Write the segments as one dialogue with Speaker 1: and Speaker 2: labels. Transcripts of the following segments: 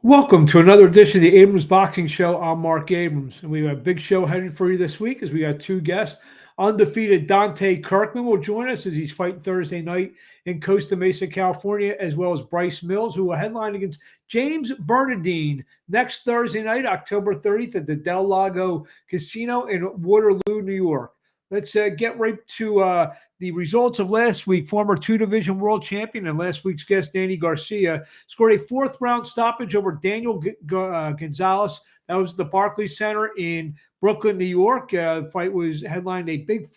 Speaker 1: Welcome to another edition of the Abrams Boxing Show. I'm Marc Abrams, and we have a big show headed for you this week as we got two guests. Undefeated Dante Kirkman will join us as he's fighting Thursday night in Costa Mesa, California, as well as Bryce Mills, who will headline against James Bernadin next Thursday night, October 30th at the Del Lago Casino in Waterloo, New York. Let's get right to the results of last week. Former two-division world champion and last week's guest, Danny Garcia, scored a fourth-round stoppage over Daniel Gonzalez. That was at the Barclays Center in Brooklyn, New York. The fight was headlined a big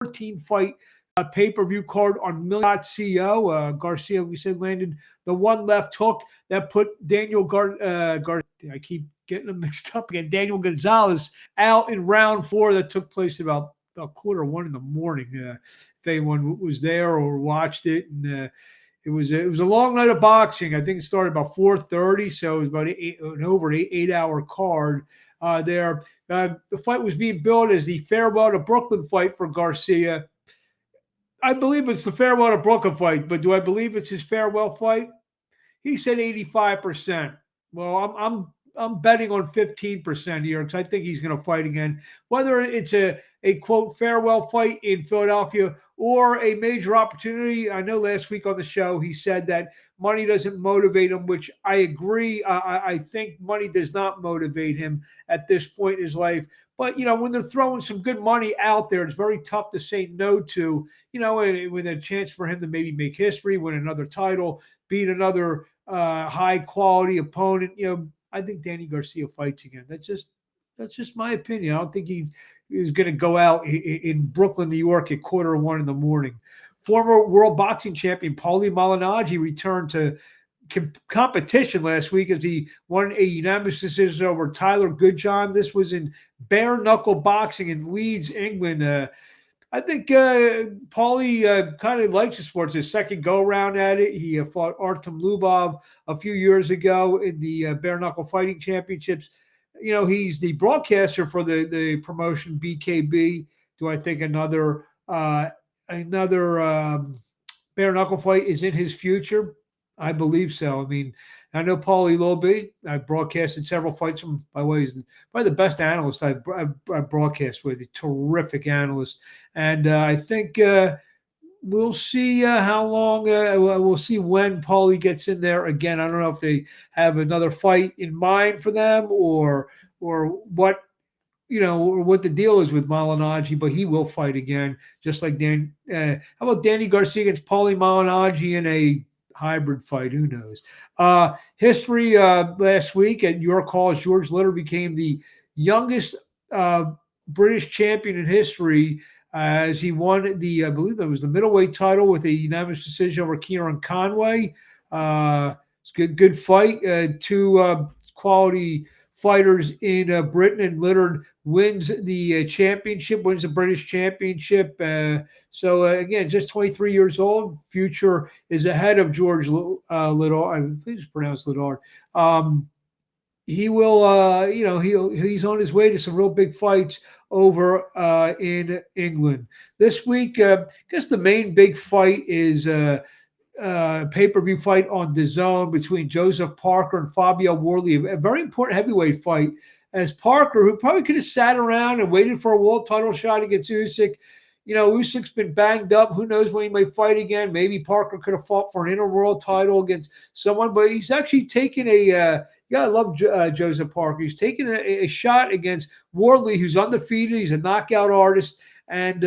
Speaker 1: 14-fight pay-per-view card on Million.co. Garcia, we said, landed the one left hook that put Daniel I keep getting them mixed up again. Daniel Gonzalez out in round 4 that took place about 1:15 in the morning. If anyone was there or watched it, and it was a long night of boxing. I think it started about 4:30, so it was about over an 8-hour card there. The fight was being billed as the Farwell to Brooklyn fight for Garcia. I believe it's the Farwell to Brooklyn fight, but do I believe it's his Farwell fight? He said 85%. Well, I'm betting on 15% here because I think he's going to fight again. Whether it's a quote Farwell fight in Philadelphia or a major opportunity. I know last week on the show he said that money doesn't motivate him, which I agree. I think money does not motivate him at this point in his life. But, when they're throwing some good money out there, it's very tough to say no to, with a chance for him to maybe make history, win another title, beat another high-quality opponent. I think Danny Garcia fights again. That's just my opinion. I don't think he is going to go out in Brooklyn, New York at 1:15 in the morning. Former world boxing champion Paulie Malignaggi returned to competition last week as he won a unanimous decision over Tyler Goodjohn. This was in bare knuckle boxing in Leeds, England. I think Paulie kind of likes the sport. It's his second go-around at it. He fought Artem Lubov a few years ago in the bare knuckle fighting championships. He's the broadcaster for the promotion BKB. Do I think another bare knuckle fight is in his future? I believe so. I mean, I know Paulie a little bit. I've broadcasted several fights from, by the way, he's probably the best analyst I've broadcast with. A terrific analyst. And I think we'll see how long, we'll see when Paulie gets in there again. I don't know if they have another fight in mind for them or what, or what the deal is with Malignaggi, but he will fight again, just like Dan. How about Danny Garcia against Paulie Malignaggi in a hybrid fight? Who knows? History last week at your call, George Litter became the youngest British champion in history as he won the, I believe that was the middleweight title with a unanimous decision over Kieran Conway. It's good fight. Two quality fighters in Britain, and Litter wins the championship, wins the British championship. So again, just 23 years old. Future is ahead of George Liddard. I think it's pronounced Liddard. He will, he's on his way to some real big fights over in England. This week, I guess the main big fight is pay-per-view fight on DAZN between Joseph Parker and Fabio Wardley, a very important heavyweight fight, as Parker, who probably could have sat around and waited for a world title shot against Usyk. Usyk's been banged up. Who knows when he may fight again? Maybe Parker could have fought for an interworld title against someone, but he's actually taken I love Joseph Parker. He's taken a shot against Wardley, who's undefeated. He's a knockout artist, and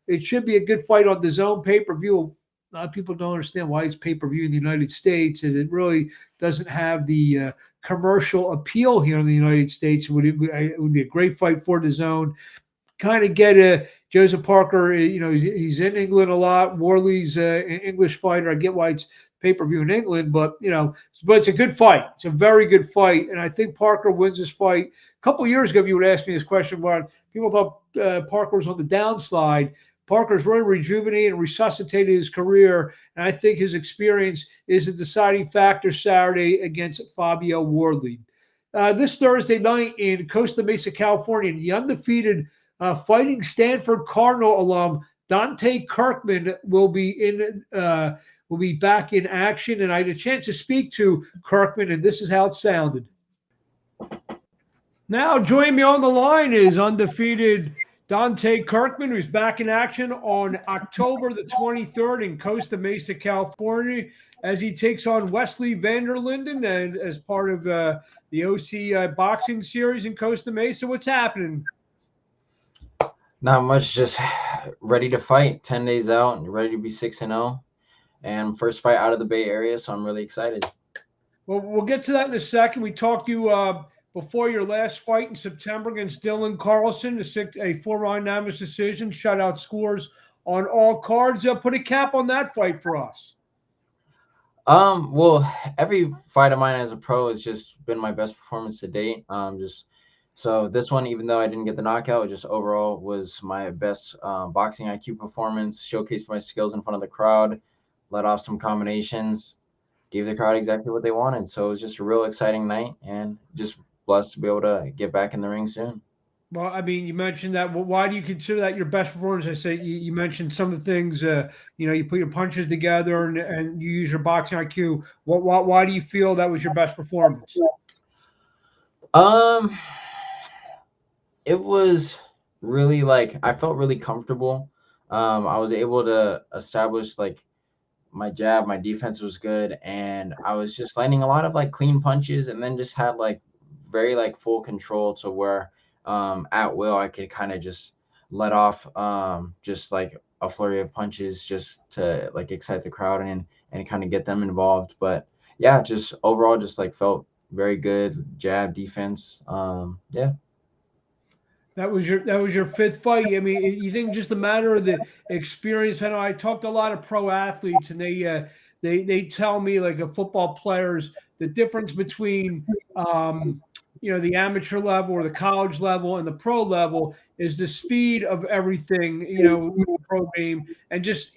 Speaker 1: it should be a good fight on DAZN pay-per-view. A lot of people don't understand why it's pay-per-view in the United States, as it really doesn't have the commercial appeal here in the United States. It would be a great fight for DAZN. Kind of get Joseph Parker, he's in England a lot. Wardley's an English fighter. I get why it's pay-per-view in England, but it's a good fight. It's a very good fight, and I think Parker wins this fight. A couple years ago, if you would ask me this question, people thought Parker was on the downslide. Parker's really rejuvenated and resuscitated his career, and I think his experience is a deciding factor Saturday against Fabio Wardley. This Thursday night in Costa Mesa, California, the undefeated fighting Stanford Cardinal alum Dante Kirkman will be back in action, and I had a chance to speak to Kirkman, and this is how it sounded. Now, joining me on the line is undefeated Dante Kirkman, who's back in action on October the 23rd in Costa Mesa, California, as he takes on Wesley Vanderlinden and as part of the OC boxing series in Costa Mesa. What's happening?
Speaker 2: Not much, just ready to fight. 10 days out, ready to be 6-0, and first fight out of the Bay Area, so I'm really excited.
Speaker 1: Well, we'll get to that in a second. We talked to you before your last fight in September against Dylan Carlson, a 4-round unanimous decision, shutout scores on all cards. Put a cap on that fight for us.
Speaker 2: Well, every fight of mine as a pro has just been my best performance to date. So this one, even though I didn't get the knockout, just overall was my best boxing IQ performance. Showcased my skills in front of the crowd, let off some combinations, gave the crowd exactly what they wanted. So it was just a real exciting night, and just blessed to be able to get back in the ring soon.
Speaker 1: Well, I mean, you mentioned that. Well, why do you consider that your best performance? I say you mentioned some of the things. You put your punches together and you use your boxing IQ. Why do you feel that was your best performance?
Speaker 2: It was really I felt really comfortable. I was able to establish my jab, my defense was good, and I was just landing a lot of clean punches, and then just had very full control to where at will I could kind of just let off just a flurry of punches just to excite the crowd and kind of get them involved. But yeah, just overall just felt very good jab defense. Yeah.
Speaker 1: That was your fifth fight. I mean, you think just a matter of the experience? I know I talked to a lot of pro athletes, and they tell me like a football players the difference between the amateur level or the college level and the pro level is the speed of everything. Pro game, and just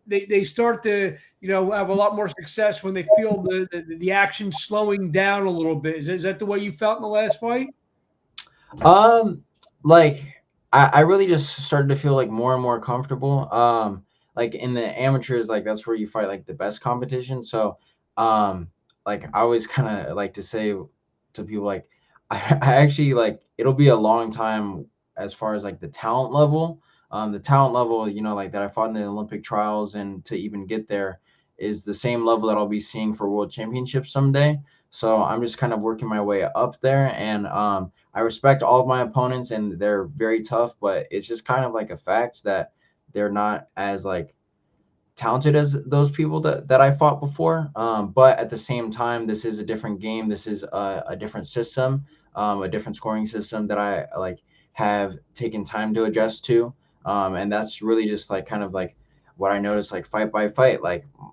Speaker 1: they start to have a lot more success when they feel the action slowing down a little bit. Is that the way you felt in the last fight?
Speaker 2: Um, I really just started to feel more and more comfortable. In the amateurs, that's where you fight the best competition. So, I always kind of like to say to people I actually it'll be a long time as far as the talent level. The talent level, that I fought in the Olympic trials, and to even get there is the same level that I'll be seeing for world championships someday. So I'm just kind of working my way up there, and I respect all of my opponents, and they're very tough, but it's just kind of a fact that they're not as talented as those people that I fought before. But at the same time, this is a different game. This is a different system, a different scoring system that I have taken time to adjust to. And that's really just what I noticed fight by fight.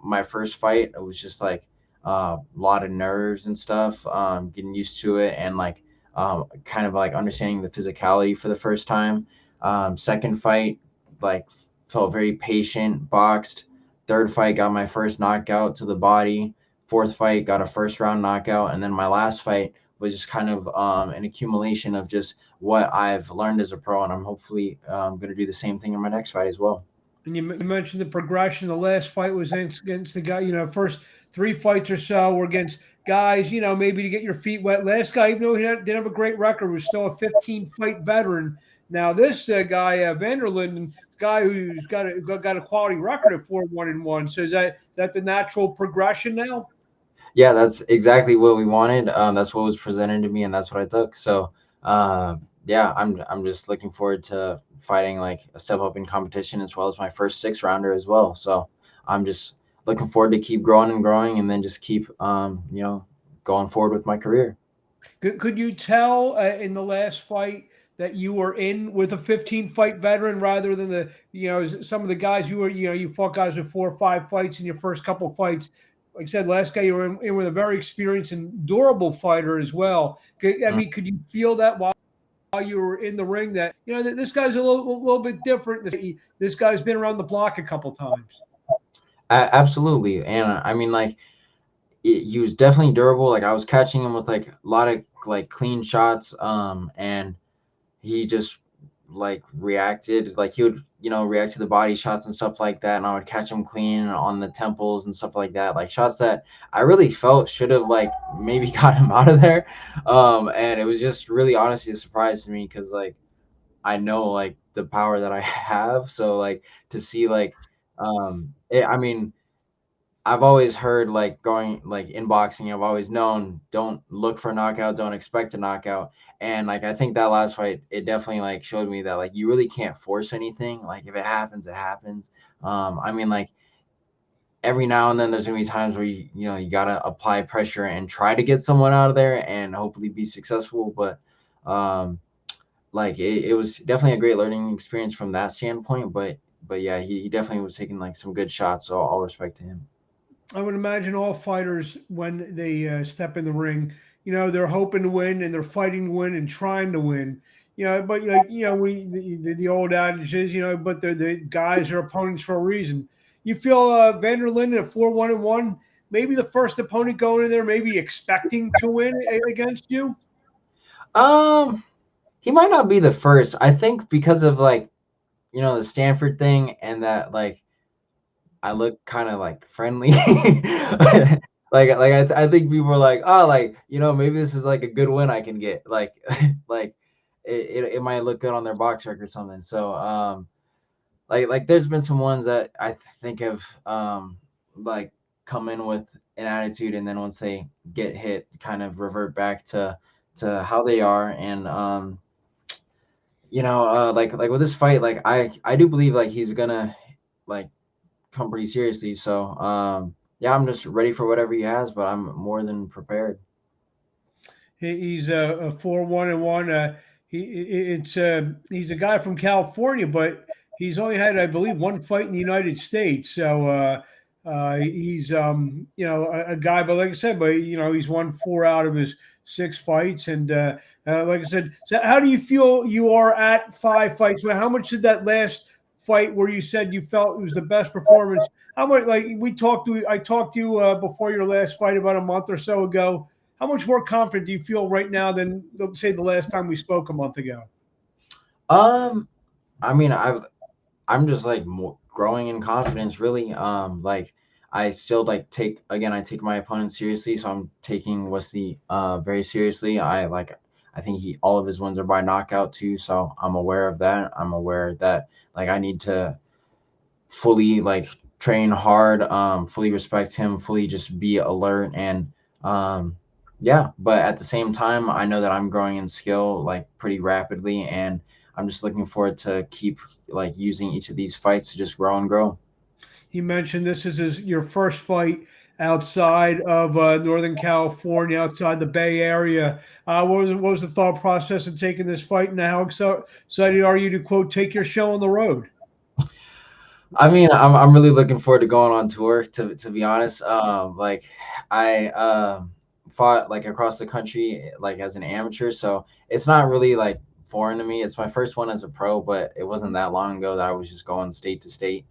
Speaker 2: My first fight, it was just a lot of nerves and stuff, getting used to it, and kind of understanding the physicality for the first time. Second fight, felt very patient, boxed. Third fight, got my first knockout to the body. Fourth fight, got a first round knockout. And then my last fight was just kind of an accumulation of just what I've learned as a pro. And I'm hopefully going to do the same thing in my next fight as well.
Speaker 1: And you mentioned the progression. The last fight was against the guy, first three fights or so were against guys, maybe to get your feet wet. Last guy, even though he didn't have a great record, was still a 15-fight veteran. Now this guy, Vanderlinden, guy who's got a quality record of 4-1-1. So is that the natural progression now?
Speaker 2: Yeah, that's exactly what we wanted. That's what was presented to me, and that's what I took. So, yeah, I'm just looking forward to fighting a step up in competition, as well as my first 6-rounder as well. So I'm just looking forward to keep growing and growing, and then just keep going forward with my career.
Speaker 1: Could you tell in the last fight that you were in with a 15-fight veteran rather than some of the guys you fought guys with 4 or 5 fights in your first couple of fights? Like I said, last guy you were in with a very experienced and durable fighter as well. I mean, could you feel that while you were in the ring that this guy's a little bit different? This guy's been around the block a couple times.
Speaker 2: Absolutely, and I mean he was definitely durable. I was catching him with a lot of clean shots, and he just like reacted, like he would, react to the body shots and stuff like that, and I would catch him clean on the temples and stuff like that, like shots that I really felt should have like maybe got him out of there. And it was just really honestly a surprise to me because like I know like the power that I have, so like to see like I mean, I've always heard like going like in boxing, I've always known don't look for a knockout, don't expect a knockout. And like I think that last fight, it definitely like showed me that like you really can't force anything. Like if it happens, it happens. I mean like every now and then there's gonna be times where you gotta apply pressure and try to get someone out of there and hopefully be successful. But like it was definitely a great learning experience from that standpoint. But yeah, he definitely was taking like some good shots, so all respect to him.
Speaker 1: I would imagine all fighters when they step in the ring, they're hoping to win and they're fighting to win and trying to win. But like we the old adage is but the guys are opponents for a reason. You feel Vander Linden at 4-1-1, maybe the first opponent going in there, maybe expecting to win against you.
Speaker 2: He might not be the first. I think because of like the Stanford thing and that like I look kind of like friendly. I think people were like, oh, like maybe this is like a good win I can get. Like like it might look good on their box record or something. So like there's been some ones that I think have like come in with an attitude and then once they get hit, kind of revert back to how they are. And like with this fight, like I do believe like he's gonna like come pretty seriously. So yeah, I'm just ready for whatever he has, but I'm more than prepared.
Speaker 1: He's a 4-1-1. He's a guy from California, but he's only had, I believe, one fight in the United States. So he's a guy, but like I said, but he's won 4 out of his 6 fights, and like I said, so how do you feel you are at 5 fights? Well, how much did that last fight where you said you felt it was the best performance? How much? Like I talked to you before your last fight about a month or so ago. How much more confident do you feel right now than, let's say, the last time we spoke a month ago?
Speaker 2: I mean, I'm just like more growing in confidence, really. Like I still like I take my opponent seriously, so I'm taking Wesley very seriously. I think all of his wins are by knockout too, so I'm aware of that. I'm aware that like I need to fully like train hard, fully respect him, fully just be alert and yeah, but at the same time I know that I'm growing in skill like pretty rapidly, and I'm just looking forward to keep like using each of these fights to just grow and grow.
Speaker 1: You mentioned this is your first fight outside of Northern California, outside the Bay Area. What was the thought process in taking this fight, and how excited are you to, quote, take your show on the road?
Speaker 2: I mean, I'm really looking forward to going on tour. To be honest, like I fought like across the country like as an amateur, so it's not really like foreign to me. It's my first one as a pro, but it wasn't that long ago that I was just going state to state.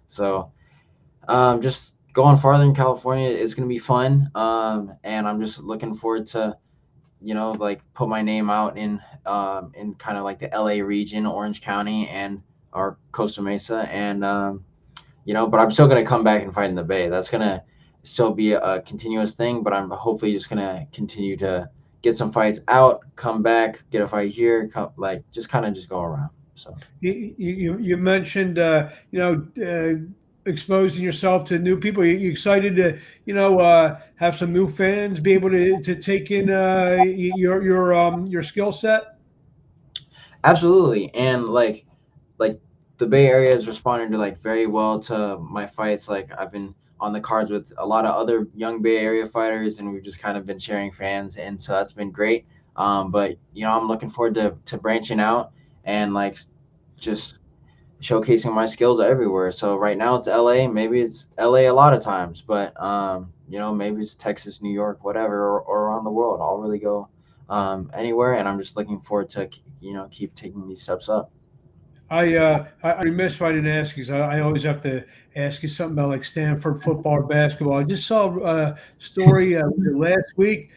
Speaker 2: So just going farther in California is gonna be fun. And I'm just looking forward to like put my name out in kind of like the LA region, Orange County, and or Costa Mesa, and but I'm still gonna come back and fight in the Bay. That's gonna still be a continuous thing, but I'm hopefully just gonna continue to get some fights out, come back, get a fight here, like just kind of just go around. So
Speaker 1: You mentioned exposing yourself to new people. You excited to have some new fans, be able to take in your skill set?
Speaker 2: absolutely, and like the Bay Area has responded to like very well to my fights. Like I've been on the cards with a lot of other young Bay Area fighters, and we've just kind of been sharing fans, and so that's been great. But I'm looking forward to branching out and like just showcasing my skills everywhere. So right now it's LA, maybe it's LA a lot of times, but maybe it's Texas, New York, whatever, or around the world. I'll really go anywhere, and I'm just looking forward to keep taking these steps up.
Speaker 1: I remiss if I didn't ask you, 'cause I always have to ask you something about like Stanford football or basketball. I just saw a story last week.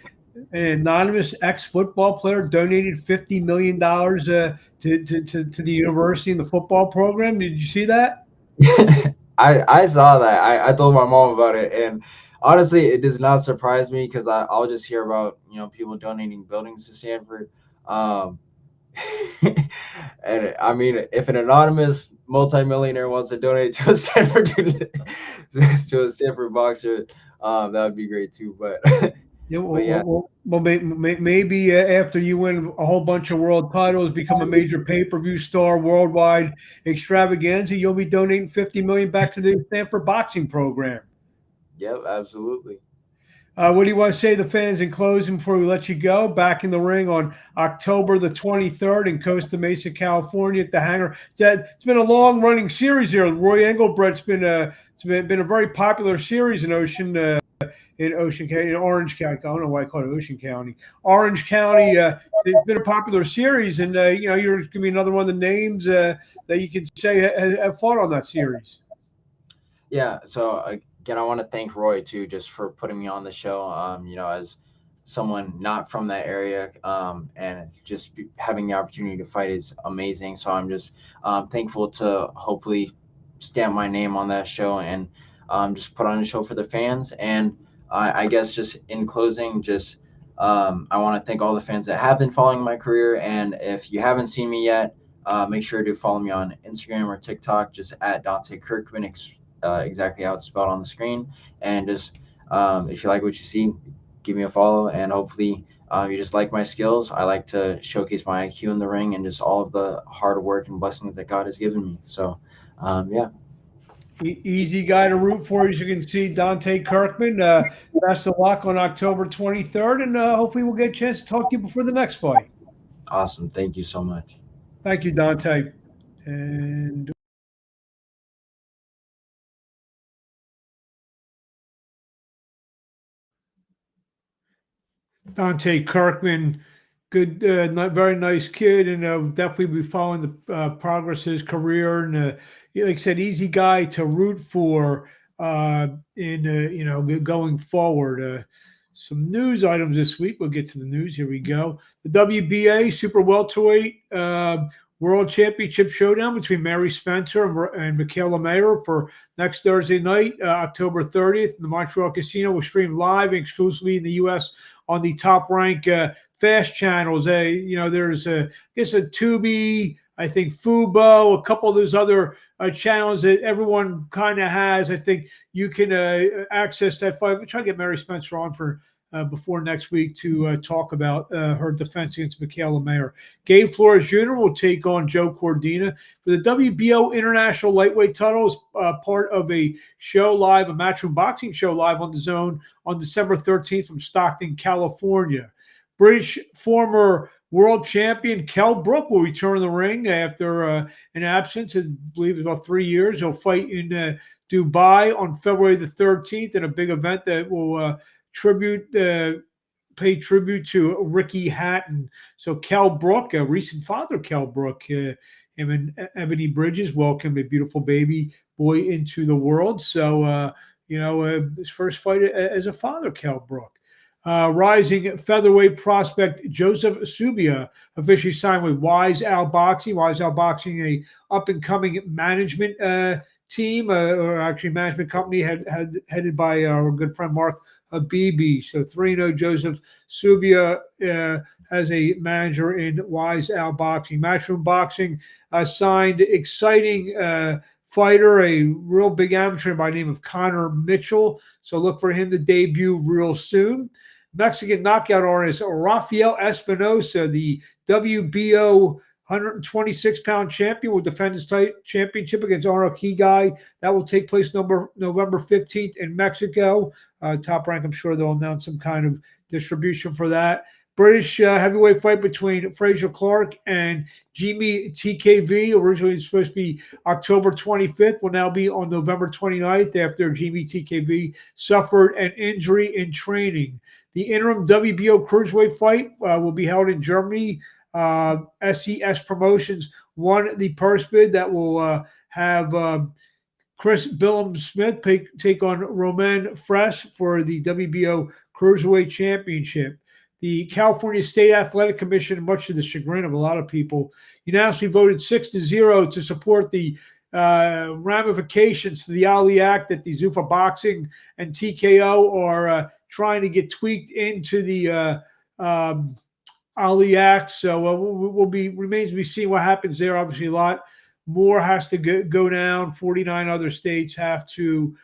Speaker 1: An anonymous ex-football player donated $50 million to the university and the football program. Did you see that?
Speaker 2: I saw that. I told my mom about it, and honestly, it does not surprise me because I'll just hear about people donating buildings to Stanford. Um, and I mean, if an anonymous multimillionaire wants to donate to a Stanford to a Stanford boxer, that would be great too. But
Speaker 1: Yeah,
Speaker 2: but yeah,
Speaker 1: maybe after you win a whole bunch of world titles, become a major pay-per-view star, worldwide extravaganza, you'll be donating 50 million back to the Stanford boxing program.
Speaker 2: yep, absolutely.
Speaker 1: What do you want to say to the fans in closing before we let you go? Back in the ring on October the 23rd in Costa Mesa, California at the Hangar. It's been a long-running series here. Roy Engelbrecht's been a very popular series in Ocean County, in Orange County. I don't know why I call it Ocean County. Orange County. It's been a popular series, and you're going to be another one of the names that you could say have fought on that series.
Speaker 2: Yeah. So again, I want to thank Roy too, just for putting me on the show. As someone not from that area, and just having the opportunity to fight is amazing. So I'm just thankful to hopefully stamp my name on that show and just put on a show for the fans. And I guess just in closing, just I want to thank all the fans that have been following my career. And if you haven't seen me yet, make sure to follow me on Instagram or TikTok, just at Dante Kirkman, exactly how it's spelled on the screen. And just if you like what you see, give me a follow. And hopefully you just like my skills. I like to showcase my IQ in the ring and just all of the hard work and blessings that God has given me. So, yeah.
Speaker 1: Easy guy to root for, as you can see, Dante Kirkman. Best of luck on October 23rd, and hopefully we'll get a chance to talk to you before the next fight.
Speaker 2: Awesome. Thank you so much.
Speaker 1: Thank you, Dante. And Dante Kirkman, good, not very nice kid, and definitely be following the progress of his career. And like I said, easy guy to root for going forward. Some news items this week. We'll get to the news. Here we go. The WBA Super Welterweight World Championship Showdown between Mary Spencer and Michaela Mayer for next Thursday night, October 30th. The Montreal Casino will stream live exclusively in the U.S. on the Top Rank fast channels. There's I guess a Tubi, I think Fubo, a couple of those other channels that everyone kind of has. I think you can access that fight. We'll try to get Mary Spencer on for before next week to talk about her defense against Michaela Mayer. Gabe Flores Jr. will take on Joe Cordina for the WBO International Lightweight title as part of a show live, a matchroom boxing show live on DAZN on December 13th from Stockton, California. British former world champion Kell Brook will return to the ring after an absence. I believe it's about 3 years. He'll fight in Dubai on February the 13th in a big event that will pay tribute to Ricky Hatton. So Kell Brook, a recent father, Kell Brook, him and Ebony Bridges welcomed a beautiful baby boy into the world. So, his first fight as a father, Kell Brook. Rising featherweight prospect Joseph Subia officially signed with Wise Owl Boxing. Wise Owl Boxing, a up-and-coming management team, or actually management company headed by our good friend Marc Habibi. So 3-0 Joseph Subia has a manager in Wise Owl Boxing. Matchroom Boxing signed exciting fighter, a real big amateur by the name of Connor Mitchell. So look for him to debut real soon. Mexican knockout artist Rafael Espinosa, the WBO 126-pound champion, will defend his championship against Arnold Kigai. That will take place November 15th in Mexico. Top Rank, I'm sure they'll announce some kind of distribution for that. British heavyweight fight between Fraser Clark and Jimmy TKV. Originally it's supposed to be October 25th, will now be on November 29th after Jimmy TKV suffered an injury in training. The interim WBO cruiserweight fight will be held in Germany. SES Promotions won the purse bid that will have Chris Billum-Smith take on Romain Fresh for the WBO Cruiserweight Championship. the California State Athletic Commission, much to the chagrin of a lot of people, unanimously voted 6-0 to support the ramifications to the Ali Act that the Zuffa Boxing and TKO are trying to get tweaked into the Ali Act. So remains to be seen what happens there. Obviously, a lot more has to go down. 49 other states have to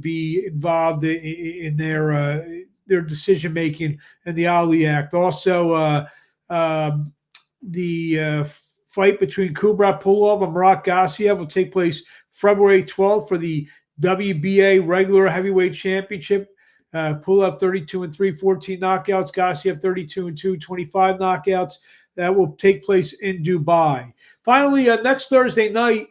Speaker 1: be involved in their decision making in the Ali Act. Also, the fight between Kubrat Pulev and Marc Garcia will take place February 12th for the WBA regular heavyweight championship. Pulev 32-3, 14 knockouts. Garcia 32-2, 25 knockouts. That will take place in Dubai. Finally, next Thursday night,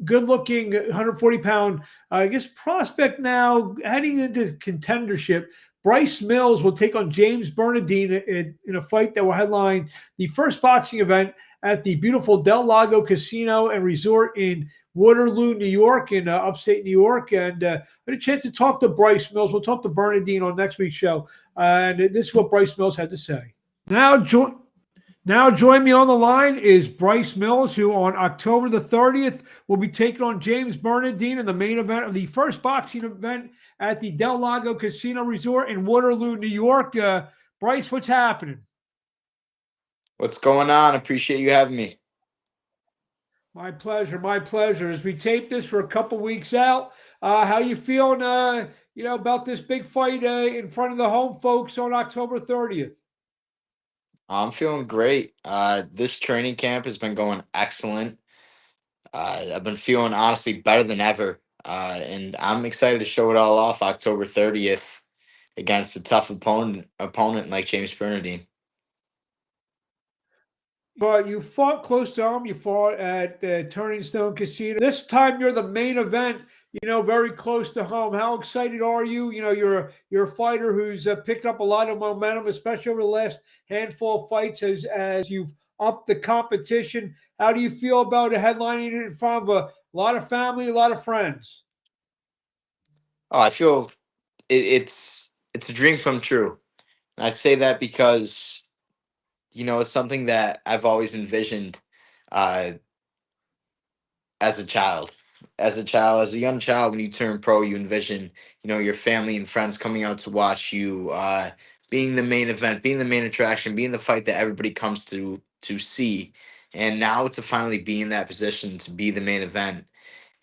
Speaker 1: good-looking 140-pound, I guess, prospect now heading into contendership. Bryce Mills will take on James Bernadin in a fight that will headline the first boxing event at the beautiful Del Lago Casino and Resort in Waterloo, New York, in upstate New York. And I had a chance to talk to Bryce Mills. We'll talk to Bernadin on next week's show. And this is what Bryce Mills had to say. Now join me on the line is Bryce Mills, who on October the 30th will be taking on James Bernadin in the main event of the first boxing event at the Del Lago Casino Resort in Waterloo, New York. Bryce, what's happening?
Speaker 3: What's going on? Appreciate you having me.
Speaker 1: My pleasure. My pleasure. As we tape this for a couple weeks out, how you feeling, about this big fight in front of the home folks on October 30th?
Speaker 3: I'm feeling great. This training camp has been going excellent. I've been feeling honestly better than ever. And I'm excited to show it all off October 30th against a tough opponent like James Bernadin.
Speaker 1: But you fought close to home. You fought at the Turning Stone Casino. This time you're the main event, very close to home. How excited are you? You're a fighter who's picked up a lot of momentum, especially over the last handful of fights as you've upped the competition. How do you feel about headlining it in front of a lot of family, a lot of friends?
Speaker 3: Oh, I feel it's a dream come true. And I say that because it's something that I've always envisioned uh, as a child. As a young child, when you turn pro, you envision, your family and friends coming out to watch you, being the main event, being the main attraction, being the fight that everybody comes to see. And now to finally be in that position to be the main event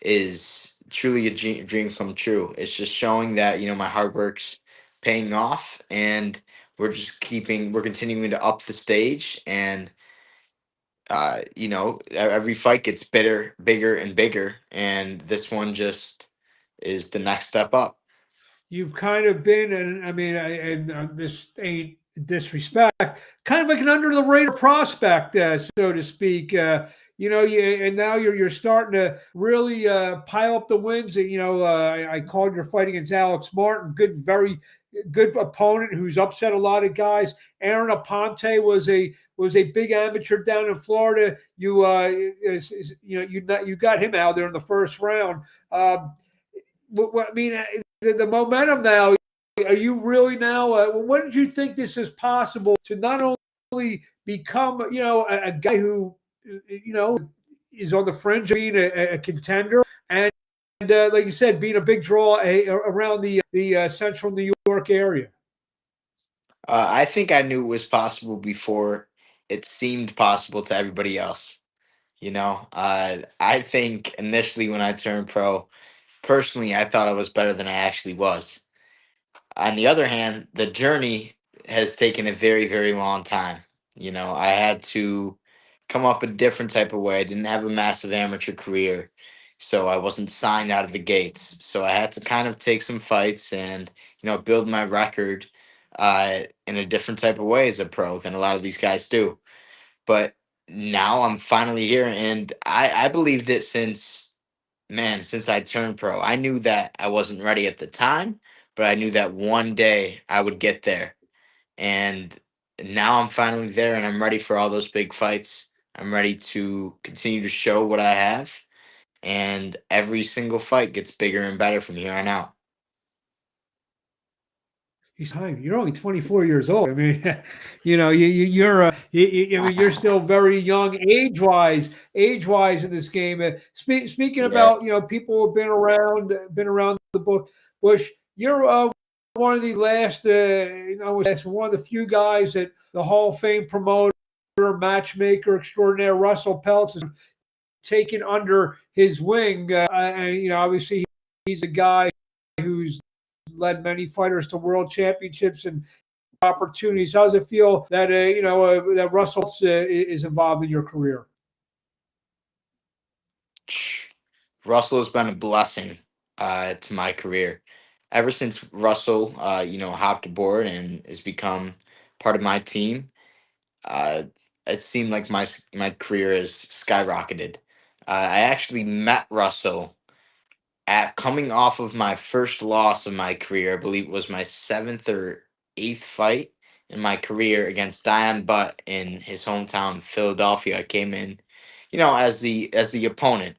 Speaker 3: is truly a dream come true. It's just showing that, my hard work's paying off, and we're continuing to up the stage, and every fight gets bigger and bigger, and this one just is the next step up.
Speaker 1: You've kind of been, and I mean, this ain't disrespect, kind of like an under the radar prospect, so to speak. And now you're starting to really pile up the wins. I called your fight against Alex Martin, very good opponent who's upset a lot of guys. Aaron Aponte was a big amateur down in Florida. You got him out there in the first round. The momentum now. Are you really now? When did you think this is possible to not only become, a guy who, is on the fringe of being a contender, and like you said, being a big draw around the central New York area?
Speaker 3: I think I knew it was possible before it seemed possible to everybody else. I think initially when I turned pro, personally, I thought I was better than I actually was. On the other hand, the journey has taken a very, very long time. I had to come up a different type of way. I didn't have a massive amateur career, so I wasn't signed out of the gates. So I had to kind of take some fights and, build my record in a different type of way as a pro than a lot of these guys do. But now I'm finally here, and I believed it since I turned pro. I knew that I wasn't ready at the time, but I knew that one day I would get there. And now I'm finally there, and I'm ready for all those big fights. I'm ready to continue to show what I have, and every single fight gets bigger and better from here on out.
Speaker 1: You're only 24 years old. I mean, I mean, you're still very young age wise in this game. Speaking
Speaker 3: Yeah.
Speaker 1: about, people who've been around the book, Bush, you're one of the last, one of the few guys that the Hall of Fame promoter, matchmaker extraordinaire Russell Peltz has taken under his wing. And, obviously he's a guy who's led many fighters to world championships and opportunities. How does it feel that that Russell is involved in your career?
Speaker 3: Russell has been a blessing to my career. Ever since Russell, hopped aboard and has become part of my team, uh, it seemed like my career has skyrocketed. I actually met Russell at coming off of my first loss of my career. I believe it was my seventh or eighth fight in my career against Diane Butt in his hometown, Philadelphia. I came in, as the opponent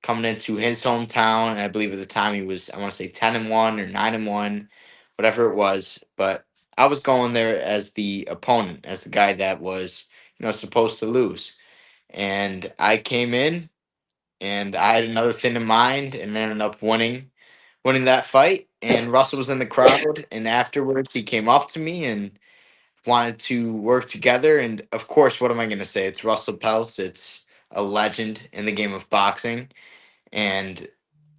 Speaker 3: coming into his hometown, and I believe at the time he was, I want to say 10-1 or 9-1, whatever it was. But I was going there as the opponent, as the guy that was, supposed to lose. And I came in and I had another thing in mind and ended up winning that fight. And Russell was in the crowd, and afterwards he came up to me and wanted to work together. And of course, what am I going to say? It's Russell Peltz. It's a legend in the game of boxing, and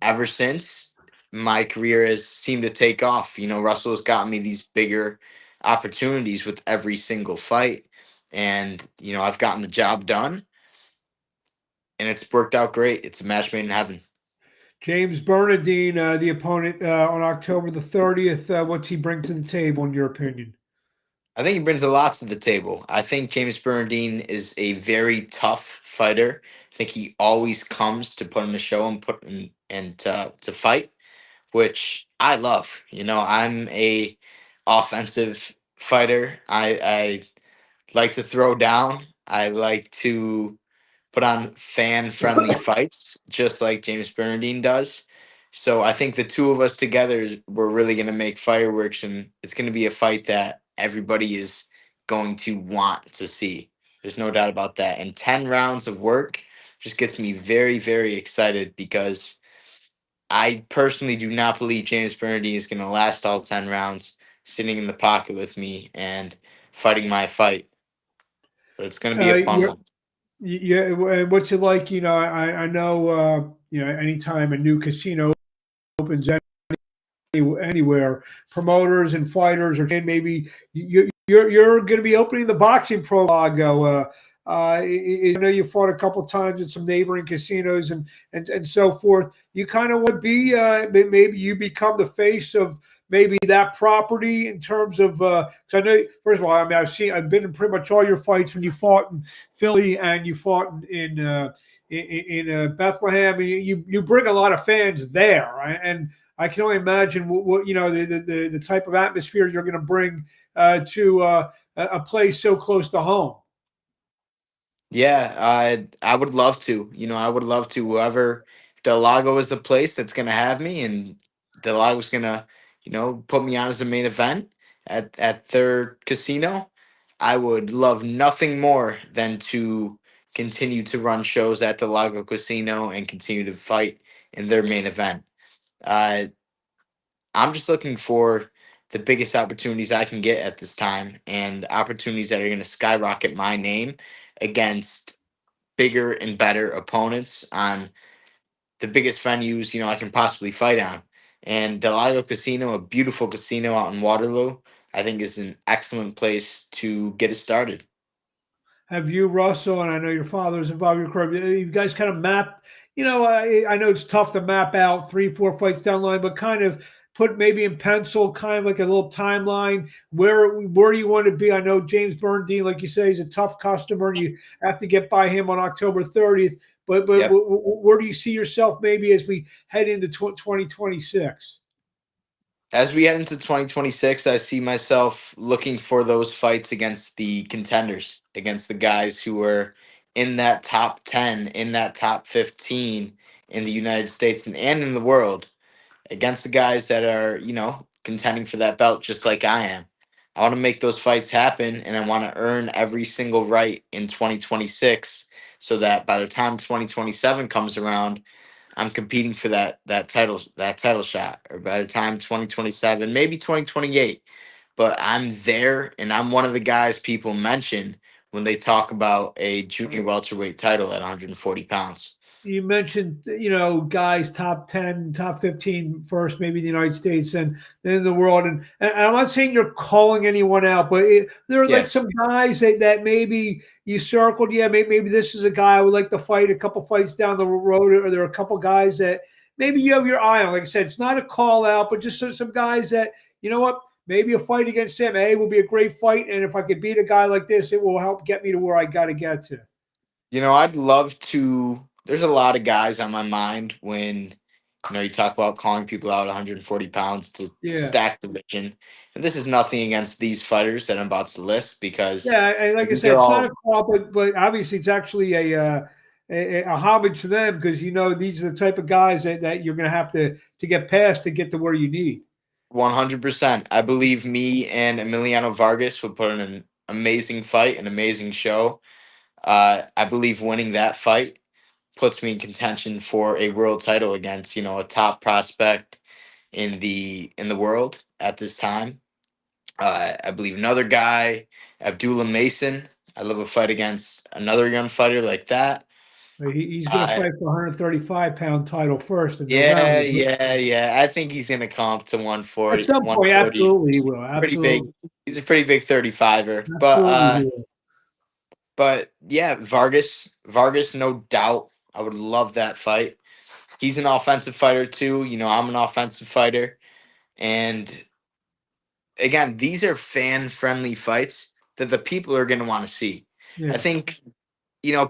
Speaker 3: ever since, my career has seemed to take off. Russell has gotten me these bigger opportunities with every single fight. And, I've gotten the job done and it's worked out great. It's a match made in heaven.
Speaker 1: James Bernadin, the opponent on October the 30th. What's he bring to the table, in your opinion?
Speaker 3: I think he brings a lot to the table. I think James Bernadine is a very tough fighter. I think he always comes to put in a show and put in and to fight, which I love. I'm a offensive fighter. I like to throw down. I like to put on fan friendly fights, just like James Bernardine does. So I think the two of us together we're really going to make fireworks, and it's going to be a fight that everybody is going to want to see. There's no doubt about that. And 10 rounds of work just gets me very, very excited because I personally do not believe James Bernardine is going to last all 10 rounds sitting in the pocket with me and fighting my fight. But it's going to be a fun
Speaker 1: You're,
Speaker 3: one.
Speaker 1: yeah, and what's it like? I know. Anytime a new casino opens anywhere, promoters and fighters, or maybe you're going to be opening the boxing pro lago. I know you fought a couple times at some neighboring casinos and so forth. You kind of would be maybe you become the face of maybe that property in terms of. 'Cause I know, first of all, I mean, I've been in pretty much all your fights when you fought in Philly and you fought in Bethlehem. You bring a lot of fans there, right? And I can only imagine what the type of atmosphere you're going to bring to a place so close to home.
Speaker 3: Yeah, I would love to. I would love to. Whoever Del Lago is the place that's gonna have me, and Del Lago's gonna, put me on as a main event at their casino. I would love nothing more than to continue to run shows at Del Lago Casino and continue to fight in their main event. Uh, I'm just looking for the biggest opportunities I can get at this time, and opportunities that are going to skyrocket my name against bigger and better opponents on the biggest venues I can possibly fight on. And the Lago Casino, a beautiful casino out in Waterloo, I think is an excellent place to get it started.
Speaker 1: Have you, Russell, and I know your father's involved in your career, you guys kind of mapped, I know it's tough to map out 3, 4 fights down the line, but kind of put maybe in pencil, kind of like a little timeline, where you want to be. I know James Bernadine, like you say, is a tough customer, and you have to get by him on October 30th. But
Speaker 3: Yep.
Speaker 1: where do you see yourself maybe as we head into 2026?
Speaker 3: As we head into 2026, I see myself looking for those fights against the contenders, against the guys who are in that top 10, in that top 15 in the United States and in the world, against the guys that are, contending for that belt just like I am. I want to make those fights happen, and I want to earn every single right in 2026 so that by the time 2027 comes around, I'm competing for that title shot, or by the time 2027, maybe 2028. But I'm there, and I'm one of the guys people mention when they talk about a junior welterweight title at 140 pounds.
Speaker 1: You mentioned, guys top 10, top 15 first, maybe in the United States and then in the world. And I'm not saying you're calling anyone out, but there are
Speaker 3: Yeah.
Speaker 1: like some guys that maybe you circled. Yeah, maybe this is a guy I would like to fight a couple fights down the road, or there are a couple guys that maybe you have your eye on. Like I said, it's not a call out, but just some guys that, you know what, maybe a fight against him, will be a great fight. And if I could beat a guy like this, it will help get me to where I got to get to.
Speaker 3: I'd love to. There's a lot of guys on my mind when, you talk about calling people out 140 pounds to
Speaker 1: Yeah.
Speaker 3: stack division. And this is nothing against these fighters that I'm about to list because
Speaker 1: Yeah, and like I
Speaker 3: these
Speaker 1: said,
Speaker 3: are
Speaker 1: it's
Speaker 3: all
Speaker 1: not a call, but obviously it's actually a homage to them because these are the type of guys that you're going to have to get past to get to where you need.
Speaker 3: 100%. I believe me and Emiliano Vargas would put in an amazing fight, an amazing show. I believe winning that fight puts me in contention for a world title against, a top prospect in the world at this time. I believe another guy, Abdullah Mason. I love a fight against another young fighter like that.
Speaker 1: He's going to fight for 135-pound title first in
Speaker 3: Yeah,
Speaker 1: November.
Speaker 3: yeah. I think he's going to come up to
Speaker 1: At
Speaker 3: 140.
Speaker 1: some point,
Speaker 3: 140.
Speaker 1: absolutely he will.
Speaker 3: Pretty big.
Speaker 1: Absolutely,
Speaker 3: He's a pretty big 35er.
Speaker 1: absolutely he will.
Speaker 3: But yeah, Vargas, no doubt. I would love that fight. He's an offensive fighter too. I'm an offensive fighter. And again, these are fan-friendly fights that the people are going to want to see.
Speaker 1: Yeah.
Speaker 3: I think,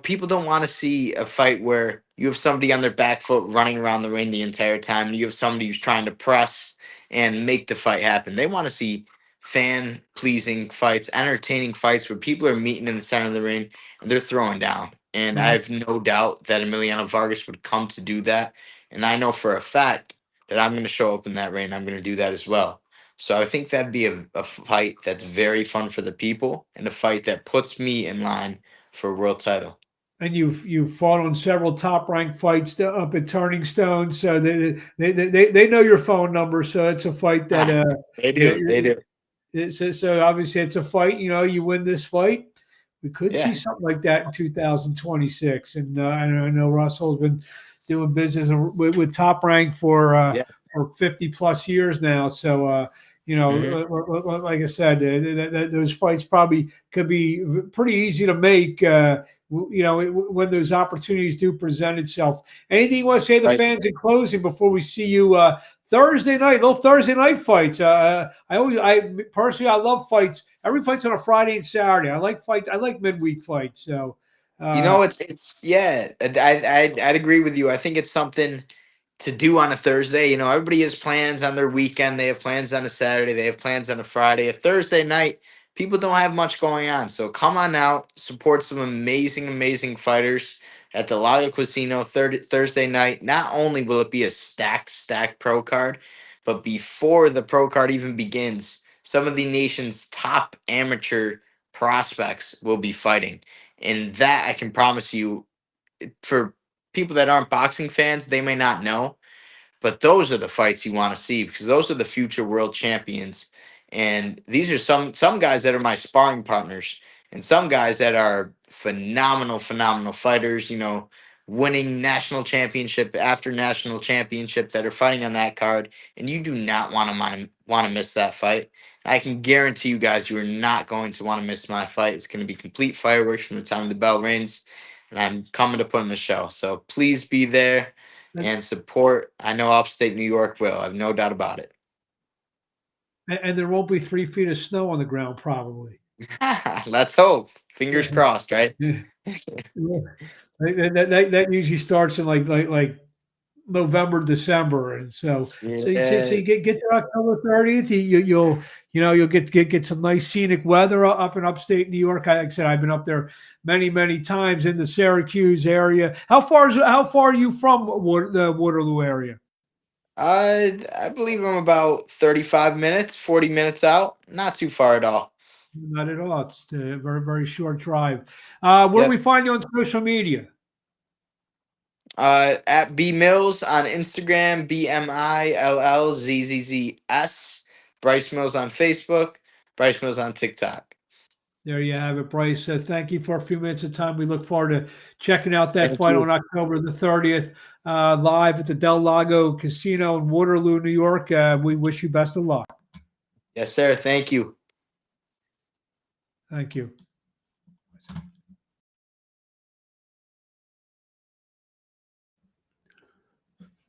Speaker 3: people don't want to see a fight where you have somebody on their back foot running around the ring the entire time, and you have somebody who's trying to press and make the fight happen. They want to see fan-pleasing fights, entertaining fights where people are meeting in the center of the ring and they're throwing down. And I have no doubt that Emiliano Vargas would come to do that. And I know for a fact that I'm going to show up in that ring. I'm going to do that as well. So I think that'd be a fight that's very fun for the people and a fight that puts me in line for a world title.
Speaker 1: And you've fought on several top ranked fights up at Turning Stone, so they know your phone number. So it's a fight that
Speaker 3: they do.
Speaker 1: So obviously it's a fight. You win this fight, we could
Speaker 3: Yeah.
Speaker 1: see something like that in 2026. And I know Russell's been doing business with Top Rank for 50 plus years now. So like I said, those fights probably could be pretty easy to make. When those opportunities do present itself. Anything you want to say to the fans in closing before we see you Thursday night? Little Thursday night fights. I personally love fights. Every fight's on a Friday and Saturday. I like fights. I like midweek fights. So
Speaker 3: I'd agree with you. I think it's something to do on a Thursday. Everybody has plans on their weekend. They have plans on a Saturday. They have plans on a Friday. A Thursday night, people don't have much going on. So come on out, support some amazing fighters at the Lago Casino Thursday night. Not only will it be a stacked pro card, but before the pro card even begins, some of the nation's top amateur prospects will be fighting. And that I can promise you, for people that aren't boxing fans, they may not know, but those are the fights you want to see because those are the future world champions. And these are some guys that are my sparring partners and some guys that are phenomenal fighters, winning national championship after national championship that are fighting on that card. And you do not want to miss that fight. I can guarantee you guys, you are not going to want to miss my fight. It's going to be complete fireworks from the time the bell rings. And I'm coming to put on a show. So please be there and support. I know upstate New York will. I have no doubt about it.
Speaker 1: And there won't be 3 feet of snow on the ground, probably.
Speaker 3: Let's hope. Fingers crossed, right?
Speaker 1: That usually starts in like November, December, and so you get to October 30th. You'll get some nice scenic weather up in upstate New York. Like I said, I've been up there many times in the Syracuse area. How far are you from the Waterloo area?
Speaker 3: I believe I'm about 35 minutes, 40 minutes out. Not too far at all.
Speaker 1: Not at all. It's a very, very short drive. Where do
Speaker 3: Yep.
Speaker 1: we find you on social media?
Speaker 3: At B Mills on Instagram, BMILLZZZS. Bryce Mills on Facebook, Bryce Mills on TikTok.
Speaker 1: There you have it, Bryce. Thank you for a few minutes of time. We look forward to checking out that
Speaker 3: Thank
Speaker 1: fight
Speaker 3: you.
Speaker 1: on October the 30th, live at the Del Lago Casino in Waterloo, New York. We wish you best of luck.
Speaker 3: Yes, sir. Thank you.
Speaker 1: Thank you.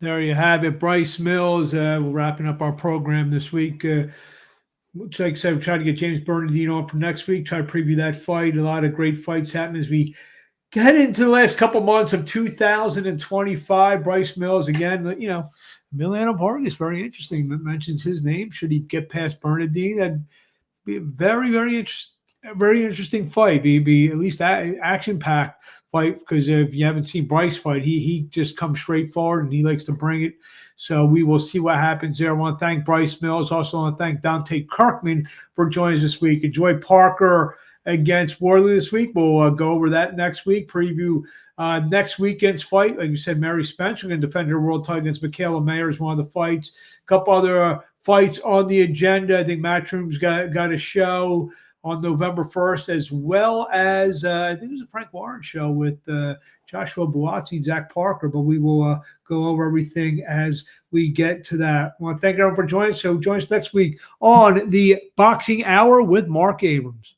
Speaker 1: There you have it, Bryce Mills. We're wrapping up our program this week. Looks like I said, we're trying to get James Bernadin on for next week, try to preview that fight. A lot of great fights happening as we get into the last couple months of 2025. Bryce Mills, again, Emiliano Vargas, very interesting. Mentions his name. Should he get past Bernadin? That'd be a very, very interesting fight. Be at least action-packed fight, because if you haven't seen Bryce fight, he just comes straight forward and he likes to bring it. So we will see what happens there. I want to thank Bryce Mills. Also want to thank Dante Kirkman for joining us this week. Enjoy Parker against Wardley this week. We'll go over that next week. Preview next weekend's fight. Like you said, Mary Spence, we're going to defend her world title against Michaela Mayer is one of the fights. A couple other fights on the agenda. I think Matchroom's got a show on November 1st, as well as I think it was a Frank Warren show with Joshua Buatsi and Zach Parker, but we will go over everything as we get to that. I want to thank everyone for joining us. So join us next week on the Boxing Hour with Marc Abrams.